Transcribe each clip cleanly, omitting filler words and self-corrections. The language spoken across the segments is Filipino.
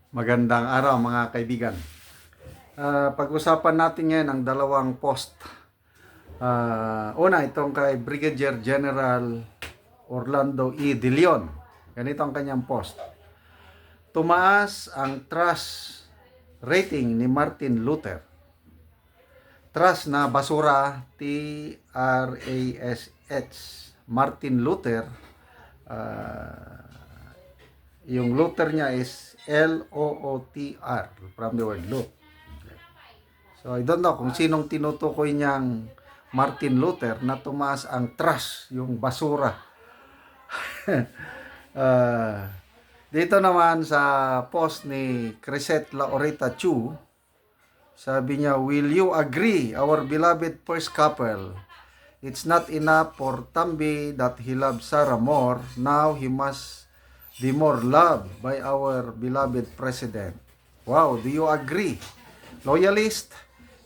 Magandang araw mga kaibigan. Pag-usapan natin ngayon ang dalawang post. Una, itong kay Brigadier General Orlando E. De Leon. Ganito ang kanyang post. Tumaas ang trust rating ni Martin Luther. Trust na basura, T-R-A-S-H. Martin Luther. Yung Luther niya is L-O-O-T-R from the word Lut. So I don't know kung sinong tinutukoy niyang Martin Luther na tumaas ang trust, yung basura. Dito naman sa post ni Crisette Laureta Chu, sabi niya, "Will you agree, our beloved first couple? It's not enough for Tambi that he loves Sarah more. Now he must be more loved by our beloved president." Wow, do you agree? Loyalist,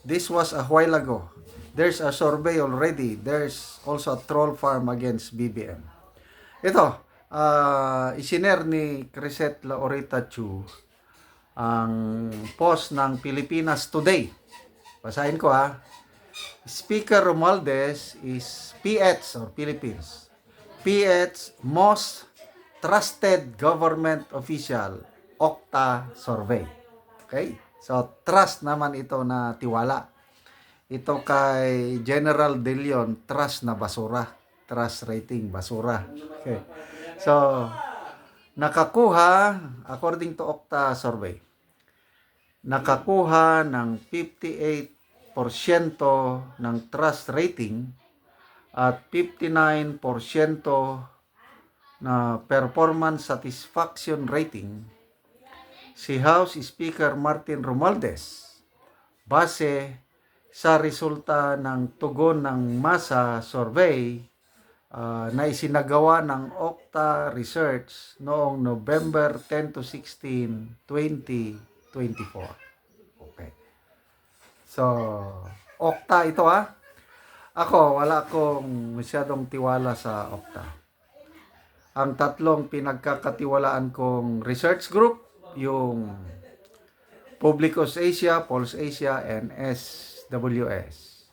this was a while ago. There's a survey already. There's also a troll farm against BBM. Ito, isiner ni Crisette Laureta Chu ang post ng Pilipinas Today. Basahin ko ha. Speaker Romualdez is PH or Philippines. PH most trusted government official, Okta survey. Okay? So, trust naman ito na tiwala. Ito kay General De Leon, trust na basura. Trust rating, basura. Okay. So, nakakuha, according to Okta survey, nakakuha ng 58% ng trust rating at 59% na performance satisfaction rating si House Speaker Martin Romualdez base sa resulta ng tugon ng masa survey na isinagawa ng Okta Research noong November 10 to 16, 2024. Okay. So, Okta ito ha. Ako, wala akong masyadong tiwala sa Okta. Ang tatlong pinagkakatiwalaan kong research group, yung Publicus Asia, Pulse Asia, and SWS.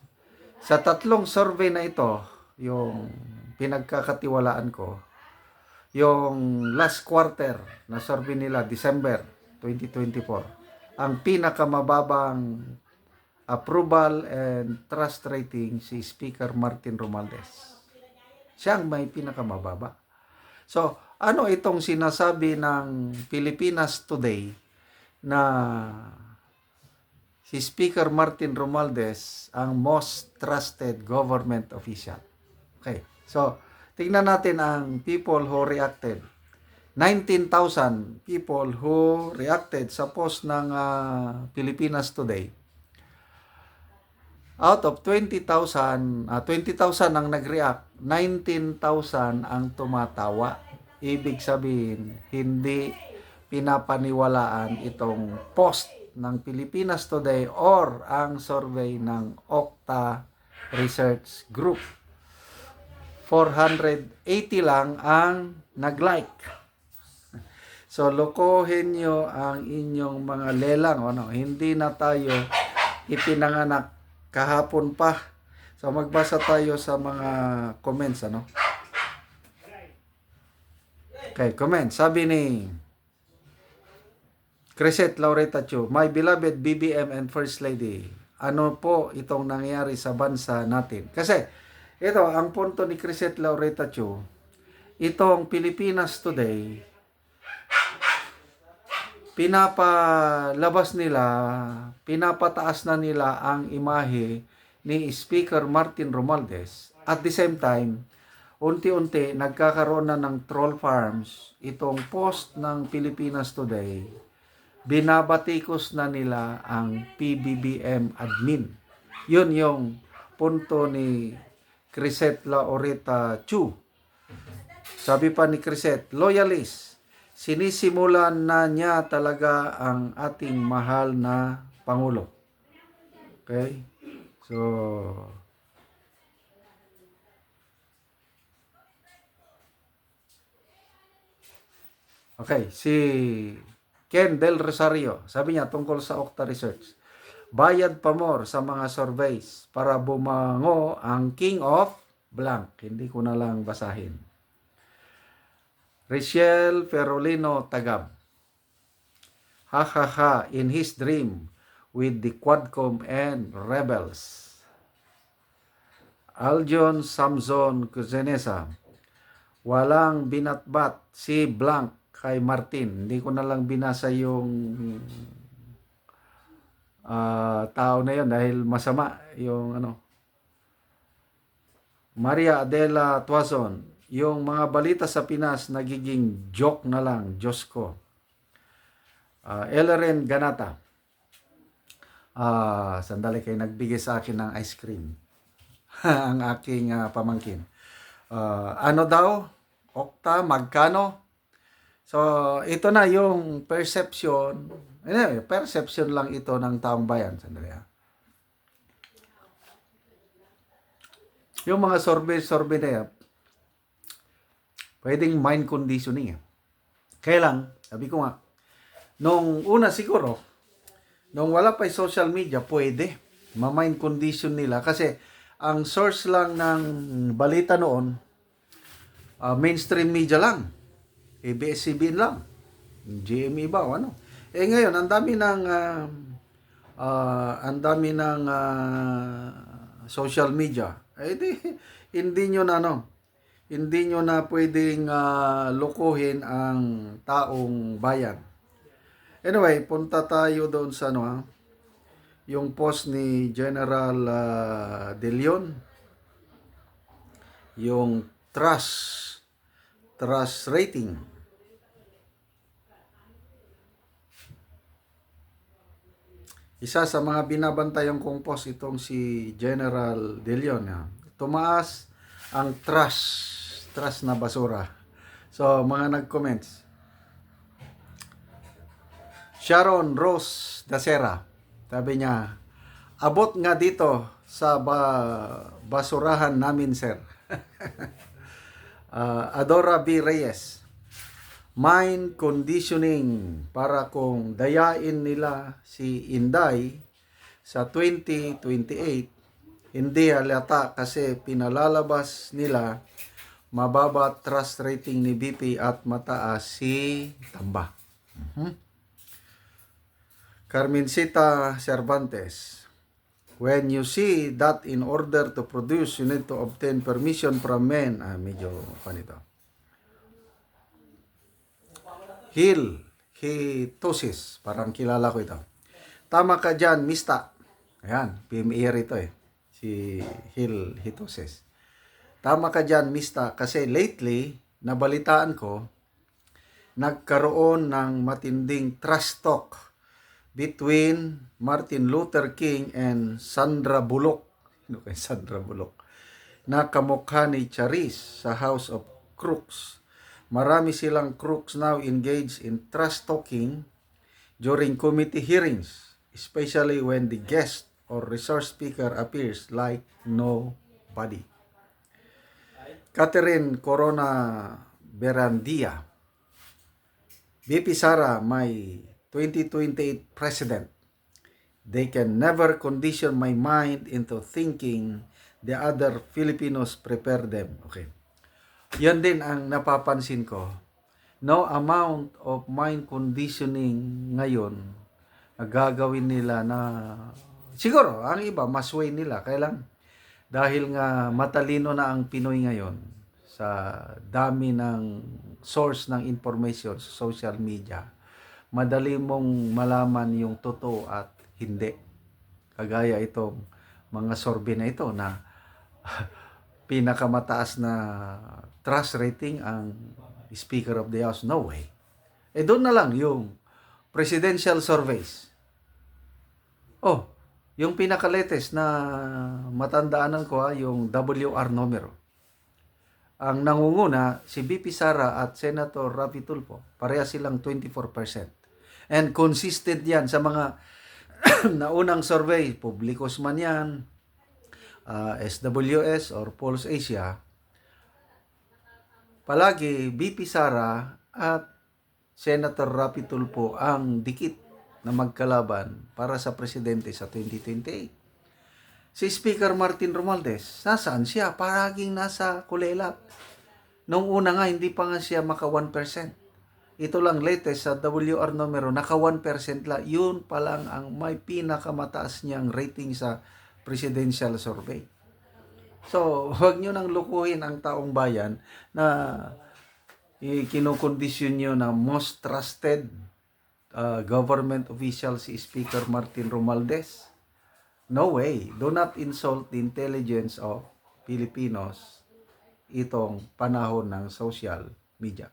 Sa tatlong survey na ito, yung pinagkakatiwalaan ko, yung last quarter na survey nila, December 2024, ang pinakamababang approval and trust rating si Speaker Martin Romualdez. Siyang may pinakamababa. So, ano itong sinasabi ng Pilipinas Today na si Speaker Martin Romualdez ang most trusted government official? Okay. So, tingnan natin ang people who reacted. 19,000 people who reacted sa post ng Pilipinas Today. Out of 20,000 ang nag-react, 19,000 ang tumatawa. Ibig sabihin, hindi pinapaniwalaan itong post ng Pilipinas Today or ang survey ng Okta Research Group. 480 lang ang nag-like. So, lokohin nyo ang inyong mga lelang. Ano? Hindi na tayo ipinanganak kahapon pa. So, magbasa tayo sa mga comments. Ano? Okay, comment. Sabi ni Crisette Laureta Chu, "My beloved BBM and First Lady, ano po itong nangyayari sa bansa natin?" Kasi, ito, ang punto ni Crisette Laureta Chu, itong Pilipinas Today, pinapalabas nila, pinapataas na nila ang imahe ni Speaker Martin Romualdez. At the same time, unti-unti nagkakaroon na ng troll farms itong post ng Pilipinas Today. Binabatikos na nila ang PBBM admin. Yun yung punto ni Crisette Laureta Chu. Sabi pa ni Crisette, "Loyalist, sinisimulan na niya talaga ang ating mahal na Pangulo." Okay? So, okay, si Ken Del Rosario, sabi niya tungkol sa Okta Research, bayad pa more sa mga surveys para bumango ang King of Blank. Hindi ko na lang basahin. Rachel Ferolino Tagab, ha ha ha, in his dream with the Quadcom and Rebels. Aljon Samson Cuzenesa, walang binatbat si Blank kay Martin. Hindi ko na lang binasa yung tao na yun dahil masama yung ano. Maria Adela Tuazon, yung mga balita sa Pinas nagiging joke na lang, Diyos ko. Eleren Ganata, sandali kayo, nagbigay sa akin ng ice cream. Ang aking pamangkin. Ano daw? Okta, magkano? So, ito na yung perception. Perception lang ito ng taong bayan. Sandali ha. Yung mga survey na yan, pwedeng mind conditioning. Kaya lang, sabi ko nga, nung una siguro, nung wala pa yung social media, pwede. Ma-mind condition nila. Kasi, ang source lang ng balita noon, mainstream media lang. ABS-CBN lang. GMA ba o ano. Ngayon, ang dami ng social media. Hindi nyo na pwedeng lokohin ang taong bayan. Anyway, punta tayo doon sa yung post ni General De Leon, yung trust rating. Isa sa mga binabantayan kong post itong si General De Leon. Tumaas ang trust na basura. So, mga nag-comments. Sharon Rose Dacera, sabi niya, abot nga dito sa basurahan namin, sir. Adora B. Reyes, mind conditioning para kung dayain nila si Inday sa 2028, hindi halata kasi pinalalabas nila mababa trust rating ni BP at mataas si Tamba. Carmencita Cervantes, when you see that in order to produce, you need to obtain permission from men. Medyo panito. Hitosis, parang kilala ko ito. Tama ka dyan, Mista. Ayan, PMA ito si Hitosis. Tama ka dyan, Mista, kasi lately, nabalitaan ko, nagkaroon ng matinding trash talk between Martin Luther King and Sandra Bullock. Sino kay Sandra Bullock? Na kamukha ni Charis sa House of Crooks. Marami silang crooks now engaged in trash talking during committee hearings, especially when the guest or resource speaker appears like nobody. Catherine Corona Berandia, BP Sara, my 2028 president. They can never condition my mind into thinking the other Filipinos prepare them. Okay. Yan din ang napapansin ko. No amount of mind conditioning ngayon na gagawin nila na siguro ang iba masway nila. Kaya lang dahil nga matalino na ang Pinoy ngayon sa dami ng source ng information sa social media, madali mong malaman yung totoo at hindi. Kagaya itong mga survey na ito na pinakamataas na trust rating ang Speaker of the House. No way. Doon na lang yung presidential surveys. Yung pinaka-latest na matandaanan ko yung WR numero. Ang nangunguna si BP Sara at Senator Raffy Tulfo. Pareha silang 24%. And consistent yan sa mga naunang survey, Publicos man yan, SWS or Pulse Asia. Palagi BP Sara at Senator Rapi Tulfo ang dikit na magkalaban para sa presidente sa 2028. Si Speaker Martin Romualdez, nasaan siya? Paraging nasa kulelap. Noong una nga, hindi pa nga siya maka 1%. Ito lang latest sa WR numero, naka 1% lang. Yun pa lang ang may pinakamataas niyang rating sa presidential survey. So, huwag nyo nang lukuhin ang taong bayan na kinukondisyon nyo na most trusted government official si Speaker Martin Romualdez. No way. Do not insult the intelligence of Filipinos itong panahon ng social media.